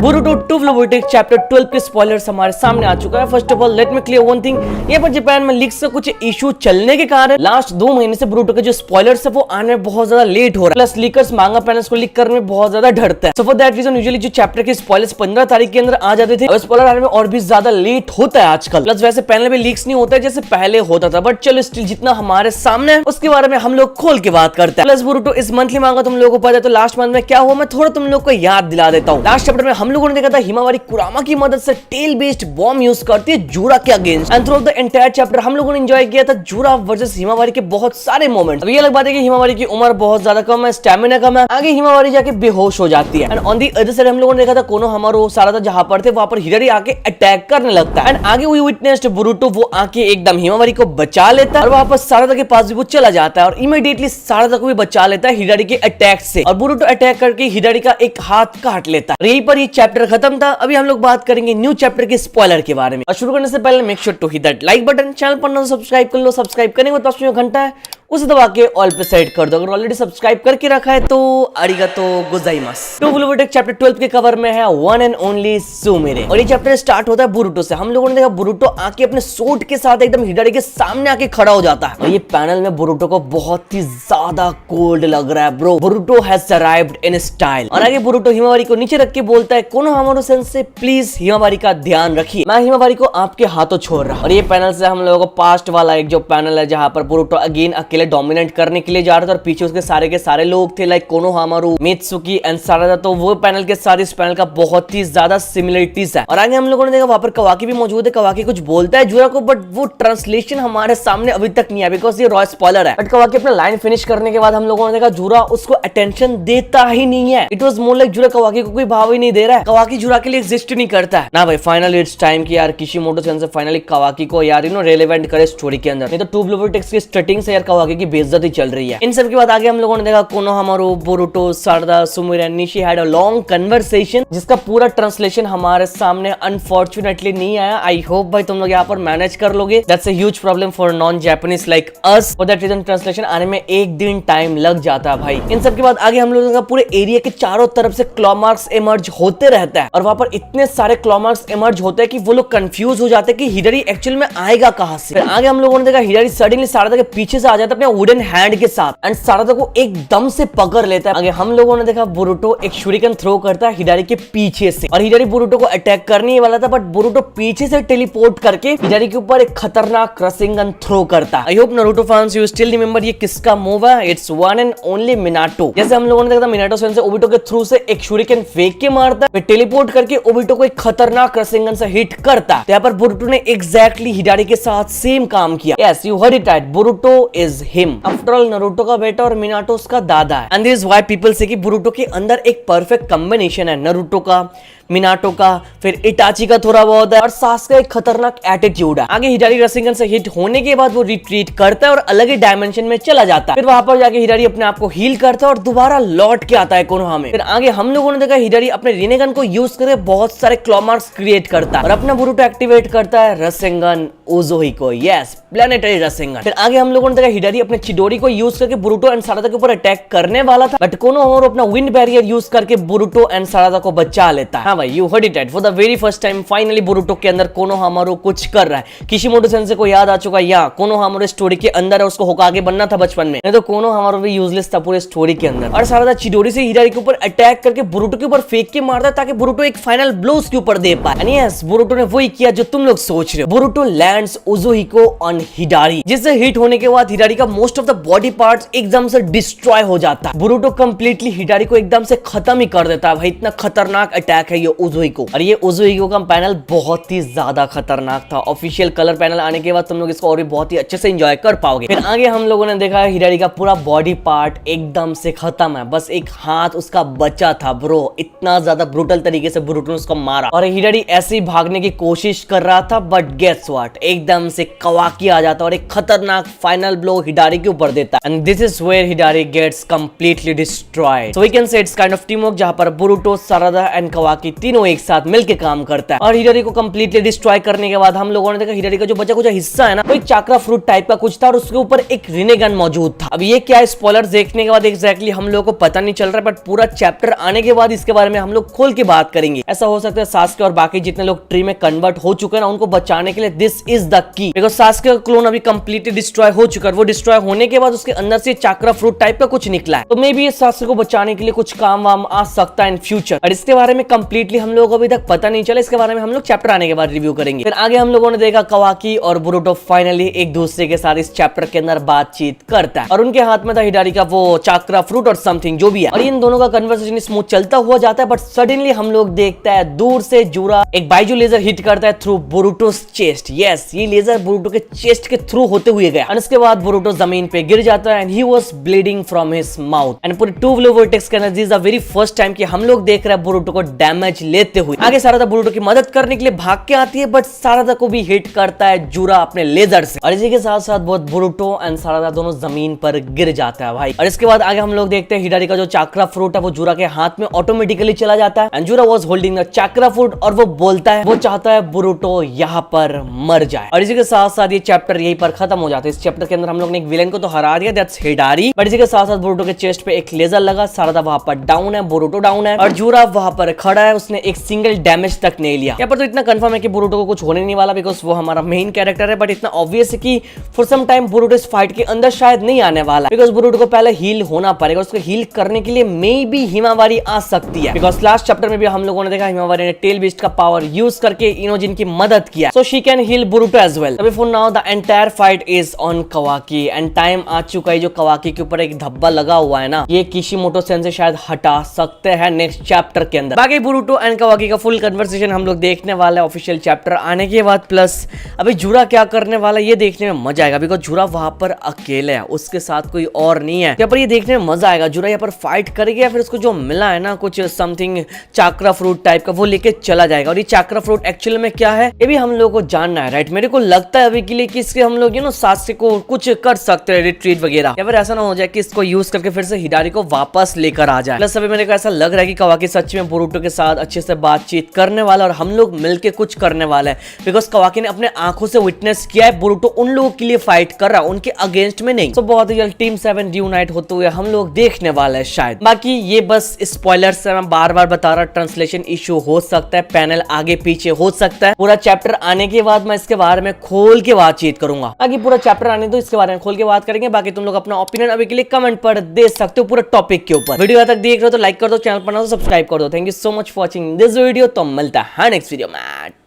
Boruto 2 फ्लोबोटेक chapter 12 के spoilers हमारे सामने आ चुका है। First of all let me clear one thing, यहाँ पर जापान में लीक्स से कुछ इशू चलने के कारण लास्ट 2 महीने से बोरुटो के जो स्पॉयलर्स है वो आने में बहुत ज्यादा लेट हो रहा है। प्लस लीकर्स मांगा पैनल्स को लीक करने में बहुत ज्यादा डरता है। So for that reason usually जो चैप्टर के स्पॉयलर्स 15 तारीख के अंदर आ जाते थे, और स्पॉयलर आने में और भी ज्यादा लेट होता है आजकल। प्लस वैसे पैनल में लीक्स नहीं होता है जैसे पहले होता था, बट चलो स्टिल जितना हमारे सामने है उसके बारे में हम लोग खोल के बात करते हैं। प्लस बोरुटो इस मंथली मांगा तुम लोगों को पता है, तो लास्ट मंथ में क्या हुआ मैं थोड़ा तुम लोग को याद दिला देता हूँ। लास्ट चैप्टर में हम लोगों ने देखा था हिमावारी कुरामा की मदद से टेल बेस्ड बॉम्ब यूज करती है जूरा के against, and through the entire chapter हम लोगों ने एंजॉय किया था जूरा वर्सेस हिमावारी के बहुत सारे मोमेंट्स। अब ये अलग बात है कि हिमावारी की उम्र बहुत ज्यादा कम है, स्टैमिना कम है, आगे हिमावारी जाके बेहोश हो जाती है। And on the other side हम लोगों ने देखा था कोनोहामारू सारा जहां पर थे वहां पर हिडारी आके अटैक करने लगता है, एंड आगे वी विटनेस्ड बोरुटो वो आके एकदम हिमावारी को बचा लेता है और वापस सारदा के पास भी वो चला जाता है और इमीडिएटली सारदा को भी बचा लेता है हिडारी के अटैक से, और बोरुटो अटैक करके हिडारी का एक हाथ काट लेता है। यहीं पर ये चैप्टर खत्म था। अभी हम लोग बात करेंगे न्यू चैप्टर के स्पॉइलर के बारे में, और शुरू करने से पहले make sure to hit that like button, channel पर नए सब्सक्राइब कर लो, सब्सक्राइब करने के बाद पास में जो घंटा है उसे दबा के ऑल पे सेट कर दो। अगर ऑलरेडी सब्सक्राइब करके रखा है तो अरिगातो गोजाइमास। टू फ्लोबोटेक चैप्टर 12 के कवर में है वन एंड ओनली सुमिरे, और ये चैप्टर स्टार्ट होता है बोरुटो से। हम लोगों ने देखा बोरुटो आके अपने सोट के साथ एकदम हिडारी के सामने आके खड़ा हो जाता है, और ये पैनल में बोरुटो को बहुत ही ज्यादा कोल्ड लग रहा है bro. Boruto has arrived in style, और आगे बोरुटो हिमावारी को नीचे रख के बोलता है कोनोहामारू सेंसे प्लीज हिमावारी का ध्यान रखिए, मैं हिमावारी को आपके हाथों छोड़ रहा हूं। और ये पैनल से हम लोगों को पास्ट वाला एक जो पैनल है जहां पर बोरुटो अगेन अकेले डोमिनेट करने के लिए जा रहा था, और पीछे उसके सारे के सारे लोग थे लाइक कोनोहामारू, मित्सुकी एंड सारदा। तो वो पैनल के साथ इस पैनल का बहुत ही ज्यादा सिमिलरिटीज है। और आगे हम लोगों ने देखा वहां पर कवाकी भी मौजूद है। कवाकी कुछ बोलता है जूरा को, बट वो ट्रांसलेशन हमारे सामने अभी तक नहीं आया बिकॉज ये रॉ स्पॉइलर है। बट कवाकी अपना लाइन फिनिश करने के बाद हम लोगों ने देखा जूरा उसको अटेंशन देता ही नहीं है। इट वॉज मोर लाइक जूरा कवाकी को कोई भाव ही नहीं दे रहा है, कवाकी जूरा के लिए एग्जिस्ट नहीं करता है ना भाई। फाइनली इट्स टाइम कि यार किशिमोटो सेंसे फाइनली कवाकी को यार रेलेवेंट करे स्टोरी के अंदर, नहीं तो टू फ्लोबोटेक की स्टार्टिंग से यार कवाकी की बेइज्जती चल रही है। इन सब के बाद आगे हम लोगों ने देखा Konohamaru, Boruto, Sarada, Sumire and Nishi had a long conversation, जिसका पूरा ट्रांसलेशन हमारे सामने अनफॉर्चुनेटली नहीं आया। आई होप भाई तुम लोग यहाँ पर मैनेज कर लोगे, that's a huge problem for non Japanese like us. For that reason translation आने में एक दिन टाइम लग जाता है भाई। इन सब के बाद आगे हम लोगों का पूरे एरिया के चारों तरफ से क्लॉ मार्क्स इमर्ज होते रहता है, और वहां पर इतने सारे क्लॉ मार्क्स इमर्ज होते हैं कि वो लोग कंफ्यूज हो जाते हैं कि हिडारी एक्चुअल में आएगा कहां से। फिर आगे हम लोगों ने देखा हिडारी सडनली सारदा के पीछे से आ जाता है अपने वुडन हैंड के साथ, एंड सारदा को एकदम से पकड़ लेता है। आगे हम लोगों ने देखा बोरुटो एक शूरिकन थ्रो करता है हिडारी के पीछे से, और हिडारी बोरुटो को अटैक करने वाला था, बट बोरुटो पीछे से टेलीपोर्ट करके हिडारी के ऊपर एक खतरनाक क्रशिंग गन थ्रो करता है। I hope Naruto fans you still remember ये किसका मूव है। It's one and only Minato. जैसे हम लोगों ने देखा मिनाटो सेंसे ओबिटो के थ्रू से एक शूरिकन फेंक के मारता है, फिर टेलीपोर्ट करके ओबिटो को एक खतरनाक क्रशिंग गन से हिट करता है। यहाँ पर बोरुटो ने एग्जैक्टली हिडारी के साथ सेम काम किया। Yes you heard it right, Boruto is him. After all Naruto का बेटा और मिनाटो उसका दादा है, and this is why people से कि बोरुटो के अंदर एक परफेक्ट कॉम्बिनेशन है नारुतो का, मिनाटो का, फिर इटाची का थोड़ा बहुत है, और सास का एक खतरनाक एटीट्यूड है। आगे हिडारी रसिंगन से हिट होने के बाद वो रिट्रीट करता है और अलग ही डायमेंशन में चला जाता है। फिर वहां पर जाके हिडारी अपने आप को हील करता है और दोबारा लौट के आता है कोनोहा में। फिर आगे हम लोगों ने देखा हिडारी अपने रिनेगन को यूज करके बहुत सारे क्लॉ मार्क्स क्रिएट करता है और अपना बोरुटो एक्टिवेट करता है रसिंगन उज़ोहिको, यस प्लैनेटरी रसिंगन। फिर आगे हम लोगों ने देखा हिडारी अपने चिडोरी को यूज करके बोरुटो एंड सारदा के ऊपर अटैक करने वाला था, बट कोनोहामारू अपना विंड बैरियर यूज करके बोरुटो एंड सारदा को बचा लेता है। You heard it right, for the very first time finally Boruto के अंदर कोनोहामारू कुछ कर रहा है। किशिमोटो सेंसे को याद आ चुका है या कोनोहामारू स्टोरी के अंदर है, उसको होकागे बनना था बचपन में, नहीं तो कोनोहामारू भी यूजलेस था पूरे स्टोरी के अंदर। और सारदा चिडोरी से हिडारी के ऊपर अटैक करके बोरुटो के ऊपर फेंक के मारता है ताकि बोरुटो एक फाइनल ब्लो उसके ऊपर दे पाए। एंड यस बोरुटो ने वही किया जो तुम लोग सोच रहे हो, बोरुटो लैंड्स उज़ोहिको ऑन हिडारी, जिससे हिट होने के बाद हिडारी का most of the body parts एकदम से डिस्ट्रॉय हो जाता है। बोरुटो कंप्लीटली हिडारी को एकदम से खत्म ही कर देता है भाई, इतना खतरनाक अटैक है ये उज़ोहिको। और ये उज़ोहिको का पैनल बहुत ही ज्यादा खतरनाक था। ऑफिशियल कलर पैनल आने के बाद तुम लोग इसको और भी बहुत ही अच्छे से एंजॉय कर पाओगे। फिर आगे हम लोगों ने देखा हिडारी का पूरा बॉडी पार्ट एकदम से खत्म है, बस एक हाथ उसका बचा था ब्रो। इतना ज्यादा ब्रूटल तरीके से बोरुटो ने उसको मारा, और हिडारी ऐसे ही भागने की कोशिश कर रहा था, बट गेट्स व्हाट, एकदम से कवाकी आ जाता और एक खतरनाक फाइनल ब्लो हिडारी के ऊपर देता, and this is where Hidari gets completely destroyed. So we can say it's kind of team work जहां पर बोरुटो, सारदा एंड कवाकी तीनों एक साथ मिलकर काम करता है। और हिडारी को कंप्लीटली डिस्ट्रॉय करने के बाद हम लोगों ने देखा हिडारी का जो बचा कुछ हिस्सा है ना, वो एक चाक्रा फ्रूट टाइप का कुछ था, और उसके ऊपर एक रिनेगन मौजूद था। अब ये क्या स्पॉयलर्स देखने के बाद एग्जैक्टली हम लोगों को पता नहीं चल रहा है, बट पूरा चैप्टर आने के बाद इसके बारे में हम लोग खोल खोल के बात करेंगे। ऐसा हो सकता है सास्के और बाकी जितने लोग ट्री में कन्वर्ट हो चुके हैं ना, उनको बचाने के लिए this is the key, because Sasuke का क्लोन अभी कंप्लीटली डिस्ट्रॉय हो चुका है। वो डिस्ट्रॉय होने के बाद उसके अंदर से चाक्रा फ्रूट टाइप का कुछ निकला है, तो मे बी सास्के को बचाने के लिए कुछ काम वाम आ सकता है इन फ्यूचर। और इसके बारे में कंप्लीटली हम लोगों को अभी तक पता नहीं चला, इसके बारे में हम लोग चैप्टर आने के बाद रिव्यू करेंगे। फिर आगे हम लोगों ने देखा कवाकी और बोरुटो फाइनली एक दूसरे के साथ इस चैप्टर के अंदर बातचीत करता है, और उनके हाथ में था हिडारी का वो चाक्रा फ्रूट और समथिंग जो भी है, और इन दोनों का कन्वर्सेशन स्मूथ चलता हुआ जाता है। बट सडनली हम लोग देखता है दूर से जूरा एक बाइजू लेजर हिट करता है थ्रू बोरुटोस चेस्ट। यस, ये लेजर बोरुटो के चेस्ट के थ्रू होते हुए गया, और उसके बाद बोरुटो जमीन पे गिर जाता है and he was bleeding from his mouth. And पूरे टू ब्लू वर्टेक्स के अंदर this is the very first time कि हम लोग देख रहे हैं बोरुटो को डैमेज लेते हुए। आगे सारदा बोरुटो की मदद करने के लिए भाग के आती है, बट सारदा को भी हिट करता है जूरा अपने लेजर से, और इसी के साथ साथ बहुत बोरुटो एंड सारदा दोनों जमीन पर गिर जाता है भाई। और इसके बाद आगे हम लोग देखते हैं हिडारी का जो चाक्रा फ्रूट है वो जूरा के हाथ में ऑटोमेटिकली चला जाता है, and Jura was holding the chakra fruit, और वो बोलता है, वो चाहता है बोरुटो यहाँ पर मर जाए। और इसी के साथ साथ ये चैप्टर यहीं पर खत्म हो जाता है। इस चैप्टर के अंदर हम लोग ने एक विलेन को तो हरा दिया, दैट्स हिडारी, बट इसी के साथ साथ बोरुटो के चेस्ट पे एक लेजर लगा, सारदा वहां पर डाउन है, बोरुटो डाउन है, और जूरा वहां पर खड़ा है, उसने एक सिंगल डैमेज तक नहीं लिया। यहाँ पर तो इतना कंफर्म है कि बोरुटो को कुछ होने नहीं वाला, बिकॉज वो हमारा मेन कैरेक्टर है, बट इतना ऑब्वियस है कि फॉर सम टाइम बोरुटो इस फाइट के अंदर शायद नहीं आने वाला, बिकॉज बोरुटो को पहले हील होना पड़ेगा। उसको हील करने के लिए मे बी हिमावारी आ सकती है, बिकॉज लास्ट चैप्टर में भी हम लोगों ने देखा हिमावारी ने टेल बीस्ट का पावर यूज करके इनोजिन की मदद किया, so she can heal Boruto as well. अभी for now the entire fight is on Kawaki, and time आ चुका है जो कवाकी के ऊपर एक धब्बा लगा हुआ है ना, ये किशिमोटो सेंसे शायद हटा सकते हैं नेक्स्ट चैप्टर के अंदर। बाकी बोरुटो एंड कवाकी का फुल कन्वर्सेशन हम लोग देखने वाले हैं ऑफिशियल चैप्टर आने के बाद। प्लस अभी जूरा क्या करने वाला है ये देखने में मजा आएगा, बिकॉज जूरा वहां पर अकेले है, उसके साथ कोई और नहीं है। यहाँ पर ये देखने में मजा आएगा, जूरा यहाँ पर फाइट करेगा या फिर उसको जो मिला है ना कुछ समथिंग चाक्रा फ्रूट टाइप का, वो लेके चला जाएगा। और ये चाक्रा फ्रूट एक्चुअल में क्या है ये भी हम लोगों को जानना है, राइट। मेरे को लगता है अभी के लिए कि इसके हम लोग सास्के को कुछ कर सकते हैं, रिट्रीट वगैरह, या फिर ऐसा ना हो जाए कि इसको यूज करके फिर से हिडारी को वापस लेकर आ जाए। प्लस अभी मेरे को ऐसा लग रहा है कि कवाकी सच में बोरुटो के साथ अच्छे से बातचीत करने वाला, और हम लोग मिलके कुछ करने वाले हैं, बिकॉज कवाकी ने अपने आंखों से विटनेस किया है बोरुटो उन लोगों के लिए फाइट कर रहा है, उनके अगेंस्ट में नहीं। तो बहुत ही जल्द टीम 7 रियूनाइट होते हुए हम लोग देखने वाले हैं शायद। बाकी ये बस स्पॉयलर्स है, मैं बार बार बता रहा, ट्रांसलेशन इशू हो सकता है, पैनल आगे पीछे हो सकता है। पूरा चैप्टर आने के बाद मैं इसके बारे में खोल के बातचीत करूंगा। आगे पूरा चैप्टर आने तो इसके बारे में खोल के बात करेंगे। बाकी तुम लोग अपना ओपिनियन अभी के लिए कमेंट पर दे सकते हो पूरा टॉपिक के ऊपर। वीडियो तक देख रहे हो तो लाइक कर दो, चैनल पर ना तो सब्सक्राइब कर दो। Thank you so much for watching this video. तो मिलता है नेक्स्ट वीडियो में।